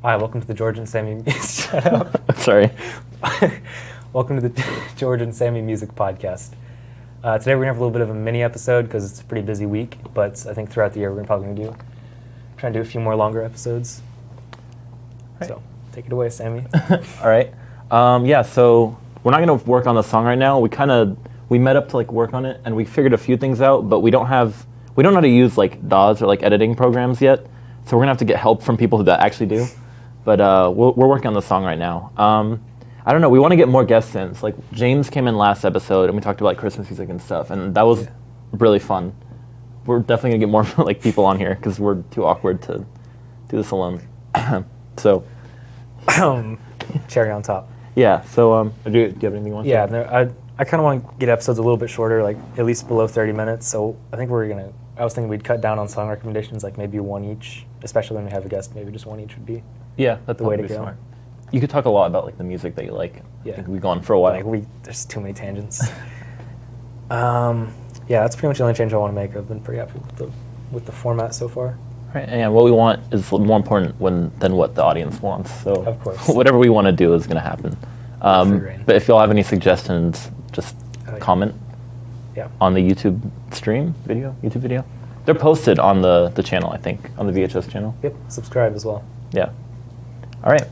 Hi, welcome to the George and Sami. Shut up. Sorry. Welcome to the George and Sami Music Podcast. Today we're gonna have a little bit of a mini episode because it's a pretty busy week. But I think throughout the year we're probably gonna try and do a few more longer episodes. Right. So take it away, Sami. All right. Yeah. So we're not gonna work on the song right now. We met up to work on it, and we figured a few things out, but we don't know how to use DAWs or editing programs yet. So we're gonna have to get help from people that actually do. But we're working on the song right now. I don't know. We want to get more guests in. So, James came in last episode, and we talked about Christmas music and stuff, and that was really fun. We're definitely gonna get more people on here because we're too awkward to do this alone. So, cherry on top. Yeah. So, do you have anything you want to say? Yeah. I kind of want to get episodes a little bit shorter, at least below 30 minutes. So I think I was thinking we'd cut down on song recommendations, maybe one each, especially when we have a guest. Maybe just one each would be. Yeah, that's the way to go. Smart. You could talk a lot about the music that you like. Yeah, I think we've gone for a while. There's too many tangents. Yeah, that's pretty much the only change I want to make. I've been pretty happy with the format so far. Right, and what we want is more important than what the audience wants. So of course, whatever we want to do is going to happen. But if y'all have any suggestions, just comment. Yeah. On the YouTube video. They're posted on the channel, I think, on the VHS channel. Yep. Subscribe as well. Yeah. All right.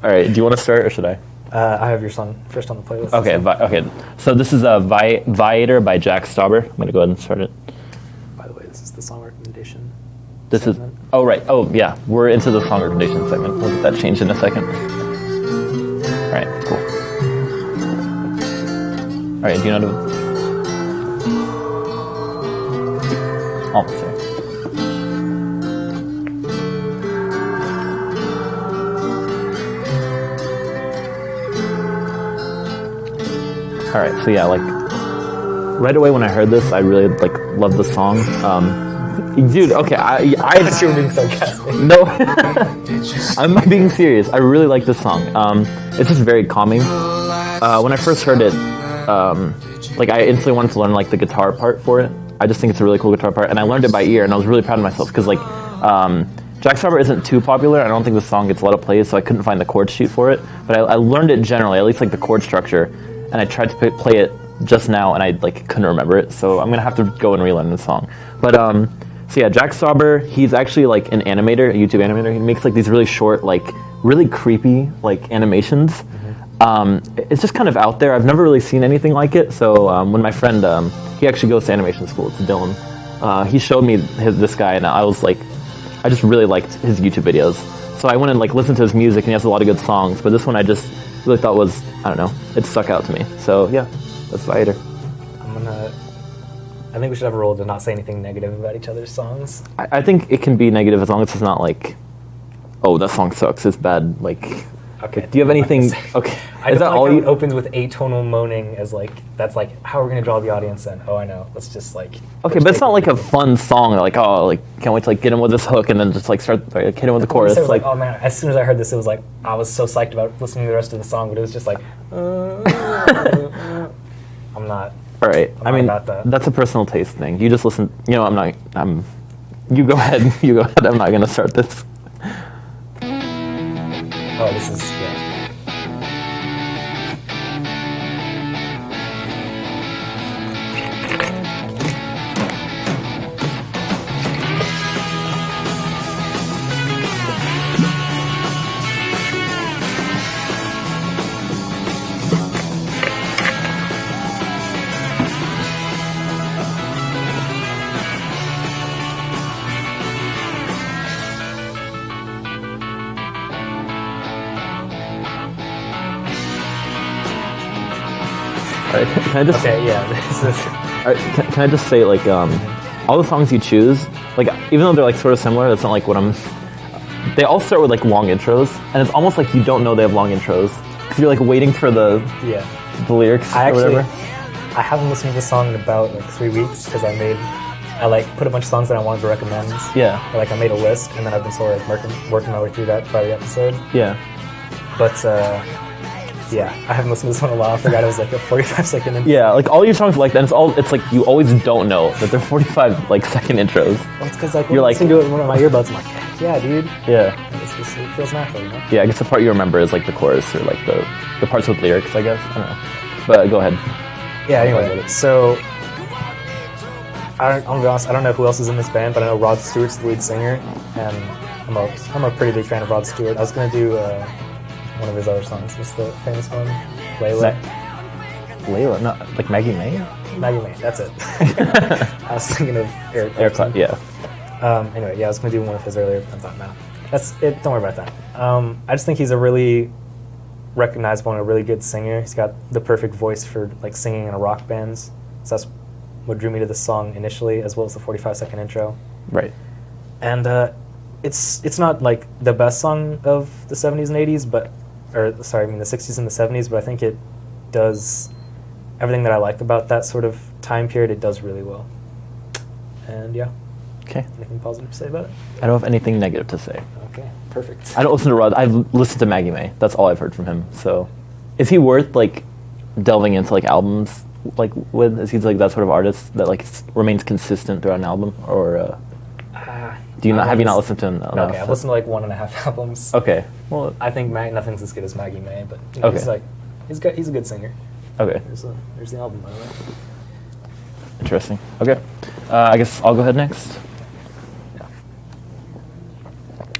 All right. Do you want to start or should I? I have your song first on the playlist. Okay. Okay. So this is Viator by Jack Stauber. I'm gonna go ahead and start it. By the way, this is the song recommendation. This segment. Oh right. Oh yeah. We're into the song recommendation segment. We'll get that changed in a second. All right. Cool. All right. Do you know how to? Almost there. All right, so yeah, right away when I heard this, I really loved the song. Dude, okay, I thought you were being sarcastic. No, I'm not being serious. I really like this song. It's just very calming. When I first heard it, I instantly wanted to learn the guitar part for it. I just think it's a really cool guitar part, and I learned it by ear, and I was really proud of myself because Jack Stauber isn't too popular. I don't think the song gets a lot of plays, so I couldn't find the chord sheet for it. But I learned it generally, at least the chord structure. And I tried to play it just now, and I couldn't remember it, so I'm gonna have to go and relearn the song. But so yeah, Jack Stauber, he's actually an animator, a YouTube animator. He makes these really short, really creepy animations. Mm-hmm. It's just kind of out there. I've never really seen anything like it. So when my friend, he actually goes to animation school. It's Dylan. He showed me this guy, and I was I just really liked his YouTube videos. So I went and listened to his music, and he has a lot of good songs. But this one I just really thought was, I don't know, it stuck out to me. So yeah, that's Viator. I think we should have a rule to not say anything negative about each other's songs. I think it can be negative as long as it's not oh, that song sucks, it's bad, Okay. Do you have anything? Okay. Is that all you? It opens with atonal moaning as that's how we're gonna draw the audience in. Oh, I know. Let's just Okay, but it's not a fun song. Can't wait to get him with this hook and then just start hit him with the chorus. It was oh man! As soon as I heard this, it was I was so psyched about listening to the rest of the song, but it was just I'm not. All right. I mean, that's a personal taste thing. You just listen. I'm not. You go ahead. You go ahead. I'm not gonna start this. Oh, this is, yeah. All right, can I just? Okay, yeah. This is. All right, can I just say all the songs you choose, even though they're sort of similar, that's not what I'm. They all start with long intros, and it's almost you don't know they have long intros because you're waiting for the lyrics or whatever. I haven't listened to this song in about 3 weeks because I put a bunch of songs that I wanted to recommend. Yeah. Or, I made a list, and then I've been sort of working my way through that by the episode. Yeah. But Yeah, I haven't listened to this one in a while. I forgot it was like a 45-second intro. Yeah, like all your songs like that. It's like you always don't know that they're 45 second intros. Well, it's because like you're listening to it in one of my earbuds. I'm like, Fuck yeah, dude. Yeah. It feels natural, you know? Yeah, I guess the part you remember is like the chorus or like the parts with lyrics, I guess. I don't know. But go ahead. Yeah, anyway, so I'm gonna be honest, I don't know who else is in this band, but I know Rod Stewart's the lead singer, and I'm a pretty big fan of Rod Stewart. I was gonna do one of his other songs. What's the famous one? Layla? Layla? No, like Maggie May? Maggie May, that's it. I was thinking of Eric Clapton. Yeah. Anyway, yeah, I was gonna do one of his earlier, but I thought, no. That's it, don't worry about that. I just think he's a really recognizable and a really good singer. He's got the perfect voice for like singing in a rock bands. So that's what drew me to this song initially, as well as the 45-second intro. Right. And it's not like the best song of the 70s and 80s, the 60s and the 70s, but I think it does everything that I like about that sort of time period. It does really well. And yeah. Okay. Anything positive to say about it? I don't have anything negative to say. Okay, perfect. I don't listen to Rod. I've listened to Maggie May. That's all I've heard from him. So, is he worth like delving into like albums like with? Is he like that sort of artist that like remains consistent throughout an album, or do you not have you not listened to him? No, okay, I've listened to like 1.5 albums. Okay, well, I think nothing's as good as Maggie May, but you know, okay. he's a good singer. Okay, there's the album by the way. Interesting. Okay, I guess I'll go ahead next.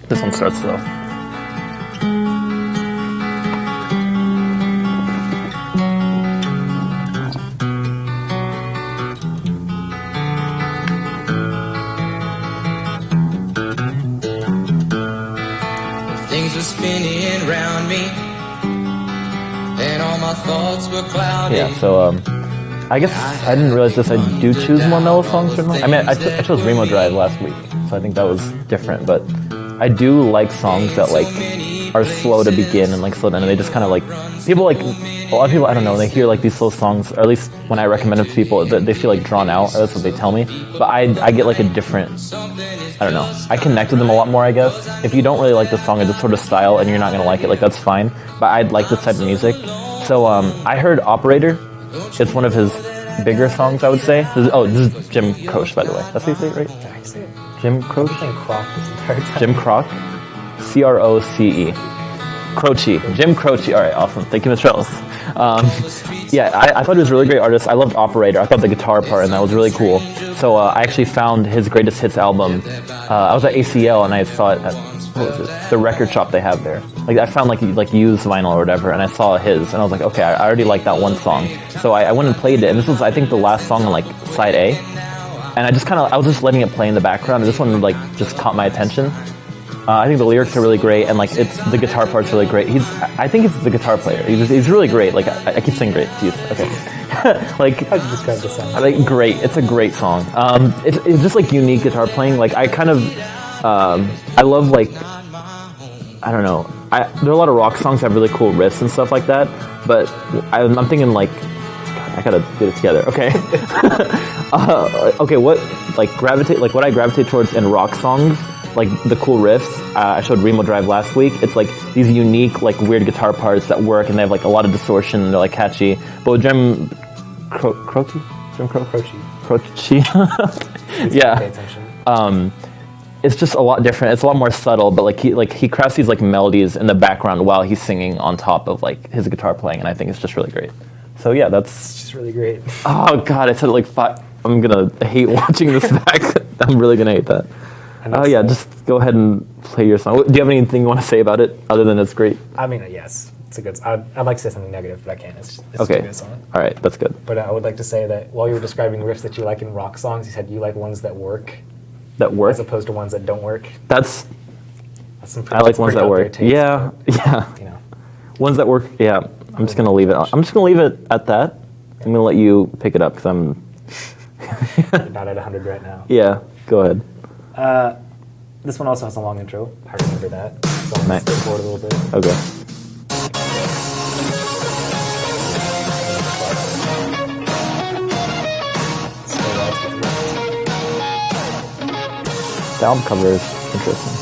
This one starts slow. Things were spinning around me, and all my thoughts were cloudy. Yeah, so I guess I didn't realize this. I do choose more mellow songs for me. I mean, I chose Remo Drive last week, so I think that was different, but I do like songs that like are slow to begin and like slow down, and they just kind of like people like a lot of people. I don't know. They hear like these slow songs, or at least when I recommend them to people, that they feel like drawn out. Or that's what they tell me. But I get like a different. I don't know. I connect with them a lot more. I guess if you don't really like the song or this sort of style, and you're not gonna like it, like that's fine. But I like this type of music. So I heard Operator. It's one of his bigger songs, I would say. This is Jim Croce, by the way. That's how you say it, right? Did I say it? Jim Croce? I'm saying Croc this entire time. Jim Croc? C-R-O-C-E. Croce. Jim Croce. All right, awesome. Thank you, Mr. Ellis. Yeah, I thought he was a really great artist. I loved Operator. I thought the guitar part in that was really cool. So I actually found his greatest hits album. I was at ACL and I saw it at, what was it? The record shop they have there. Like I found like used vinyl or whatever, and I saw his, and I was like, okay, I already like that one song. So I went and played it, and this was I think the last song on like side A. And I was just letting it play in the background, and this one like just caught my attention. I think the lyrics are really great, and like the guitar part's really great. I think he's the guitar player. He's really great. Like I keep saying great. Jeez. Okay. Like how'd you describe the song? Like great. It's a great song. It's just like unique guitar playing. Like I kind of I love like I don't know. There are a lot of rock songs that have really cool riffs and stuff like that, but I'm thinking like I gotta get it together. Okay. Okay. What I gravitate towards in rock songs, like the cool riffs. I showed Remo Drive last week. It's like these unique, like weird guitar parts that work, and they have like a lot of distortion. And they're like catchy. But with Jim Croce, yeah. Pay attention. It's just a lot different. It's a lot more subtle, but he crafts these like melodies in the background while he's singing on top of like his guitar playing, and I think it's just really great. So yeah, that's just really great. Oh god, I said it like 5. I'm gonna hate watching this back. I'm really gonna hate that. Oh yeah, just go ahead and play your song. Do you have anything you want to say about it other than it's great? I mean, yes, it's a good. I'd like to say something negative, but I can't. It's okay. a good song. All right, that's good. But I would like to say that while you were describing riffs that you like in rock songs, you said you like ones that work. That work? As opposed to ones that don't work. That's some I like ones that work. Taste, yeah, but, yeah. You know. Ones that work. Yeah, I'm just gonna leave it. I'm just gonna leave it at that. I'm gonna let you pick it up because I'm not at 100 right now. Yeah, go ahead. This one also has a long intro. I remember that. So I'm nice. skip forward a little bit. Okay. The album cover is interesting.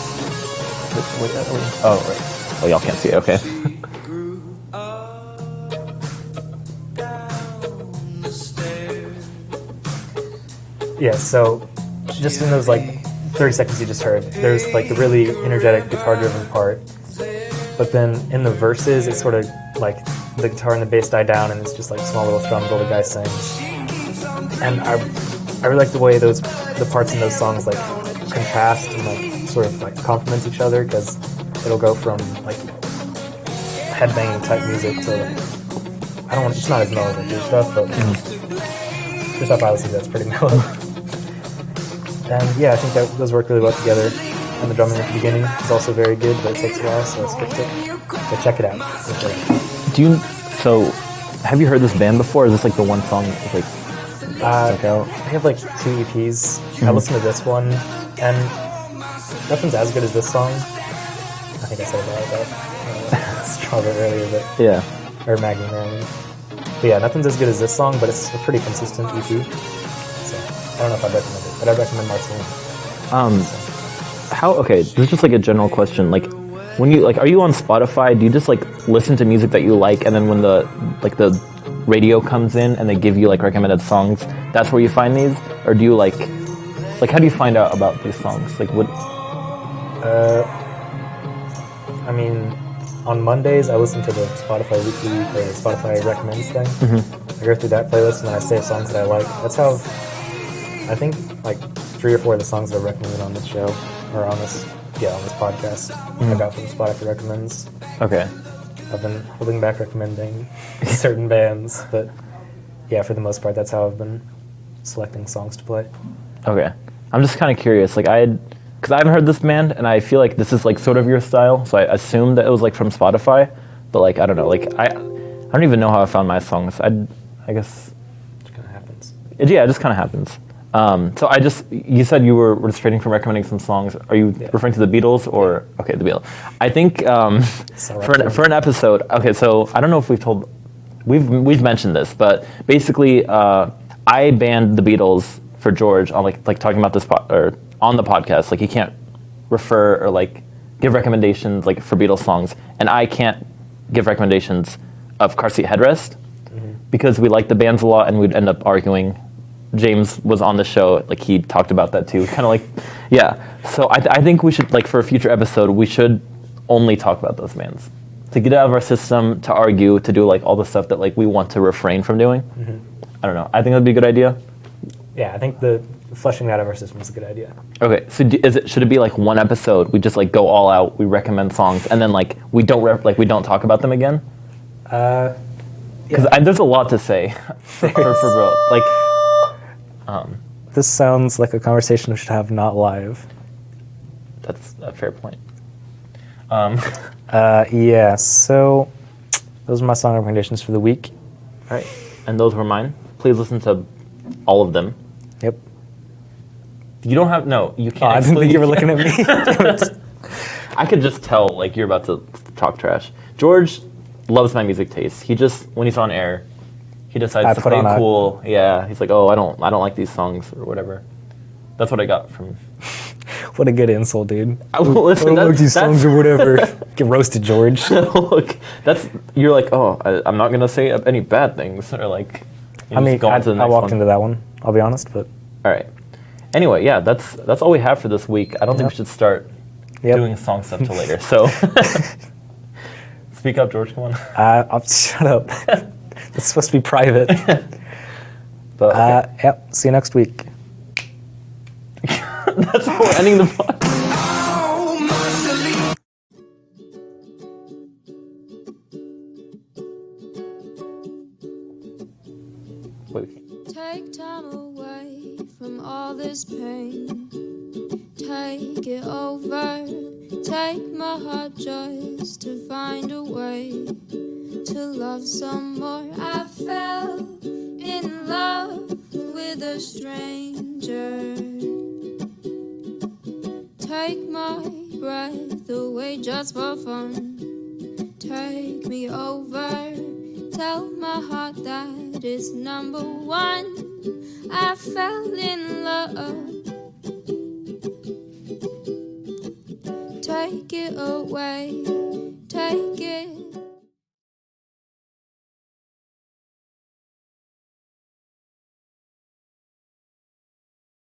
Oh, right. Oh, y'all can't see it. Okay. Yeah, so just in those like 30 seconds you just heard, there's like the really energetic guitar-driven part, but then in the verses, it's sort of like the guitar and the bass die down, and it's just like small little strums while the guy sings. And I really like the way the parts in those songs like contrast and like sort of like complement each other, because it'll go from like headbanging type music to like, it's not as mellow as your stuff, but your stuff I listen to that's pretty mellow. And yeah, I think that those work really well together. And the drumming at the beginning is also very good, but it takes a while, so I skipped it. But check it out. Have you heard this band before? Or is this like the one song that's like check out? I have like 2 EPs. I listened to this one, and nothing's as good as this song. I think I said that. It's probably earlier, but yeah. Or Maggie Merriman. But yeah, nothing's as good as this song, but it's a pretty consistent EP. So I don't know if I'd recommend it, but I'd recommend Marceline. Okay, this is just like a general question. Like, when you are you on Spotify? Do you just like listen to music that you like, and then when the radio comes in and they give you like recommended songs, that's where you find these, or do you like how do you find out about these songs? Like what? I mean, on Mondays I listen to the Spotify Weekly or the Spotify Recommends thing. I go through that playlist and then I save songs that I like. That's how I think like 3 or 4 of the songs that are recommended on this show or on this podcast I got from Spotify Recommends. Okay. I've been holding back recommending certain bands, but yeah, for the most part, that's how I've been selecting songs to play. Okay. I'm just kind of curious, because I haven't heard this band, and I feel like this is like sort of your style, so I assumed that it was like from Spotify, but like, I don't know, like, I don't even know how I found my songs. I guess... It just kind of happens. It just kind of happens. So you said you were restraining from recommending some songs. Are you referring to the Beatles or, okay, the Beatles. I think for an episode, okay, so I don't know if we've mentioned this, but basically I banned the Beatles for George on like talking about this or on the podcast. Like he can't refer or like give recommendations like for Beatles songs, and I can't give recommendations of Car Seat Headrest because we like the bands a lot and we'd end up arguing. James was on the show, like he talked about that too, kind of like, yeah. So I think we should, like for a future episode, we should only talk about those bands. To get out of our system, to argue, to do like all the stuff that like we want to refrain from doing. I don't know, I think that'd be a good idea. Yeah, I think the flushing that out of our system is a good idea. Okay, so should it be like one episode, we just like go all out, we recommend songs, and then like we don't talk about them again? Because there's a lot to say for bro. Like, this sounds like a conversation we should have not live. That's a fair point. Yeah, so those are my song recommendations for the week. All right, and those were mine. Please listen to all of them. Yep. You don't have, no, you can't. I didn't think you were looking at me. I could just tell, like, you're about to talk trash. George loves my music taste. He just, when he's on air, he decides to play cool. Yeah, he's like, oh, I don't like these songs or whatever. That's what I got from. What a good insult, dude. Listen, I don't like these songs or whatever. Get roasted, George. Look, you're like, oh, I'm not gonna say any bad things or like. I mean, I walked into that one. I'll be honest, but. All right. Anyway, yeah, that's all we have for this week. I don't think we should start doing song stuff till later. So. Speak up, George. Come on. I'll shut up. It's supposed to be private. But, okay. Yep. See you next week. That's how we're ending the podcast. Take time away from all this pain. Take it over. Take my heart just to find a way to love some more. I fell in love with a stranger. Take my breath away just for fun. Take me over. Tell my heart that it's number one. I fell in love. Take it away. Take it